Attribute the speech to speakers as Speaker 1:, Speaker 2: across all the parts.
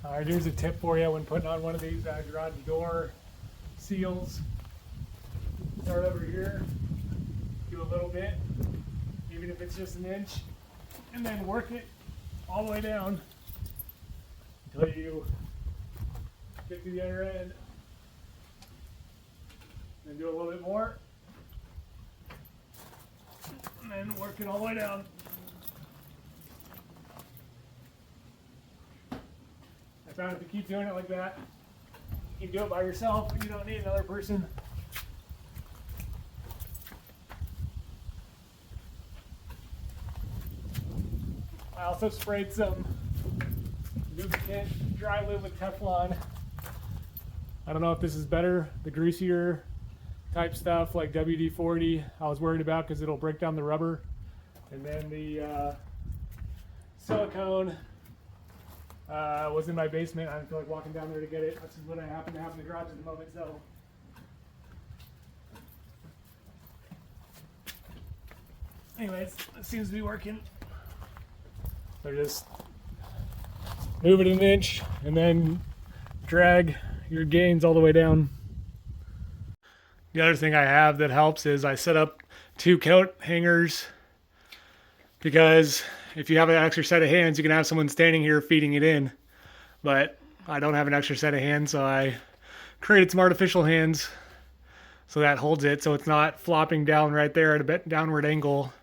Speaker 1: All right, here's a tip for you when putting on one of these garage door seals. Start over here, do a little bit, even if it's just an inch, and then work it all the way down until you get to the other end. Then do a little bit more, and then work it all the way down. I found if you keep doing it like that, you can do it by yourself and you don't need another person. I also sprayed some lubricant, dry lube with Teflon. I don't know if this is better, the greasier type stuff like WD-40 I was worried about because it'll break down the rubber. And then the silicone was in my basement. I didn't feel like walking down there to get it. This is what I happen to have in the garage at the moment. So anyways, it seems to be working. So just move it an inch and then drag your gains all the way down. The other thing I have that helps is I set up 2 coat hangers, because if you have an extra set of hands, you can have someone standing here feeding it in. But I don't have an extra set of hands, so I created some artificial hands so that holds it so it's not flopping down right there at a bit downward angle.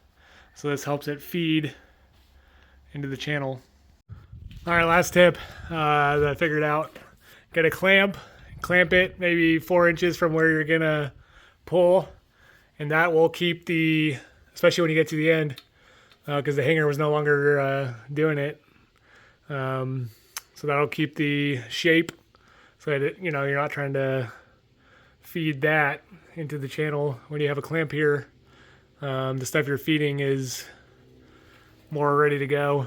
Speaker 1: So this helps it feed into the channel. All right, last tip that I figured out. Get a clamp it maybe 4 inches from where you're gonna pull, and that will keep the, especially when you get to the end, because the hanger was no longer doing it. So that'll keep the shape so that it, you're not trying to feed that into the channel. When you have a clamp here, the stuff you're feeding is more ready to go.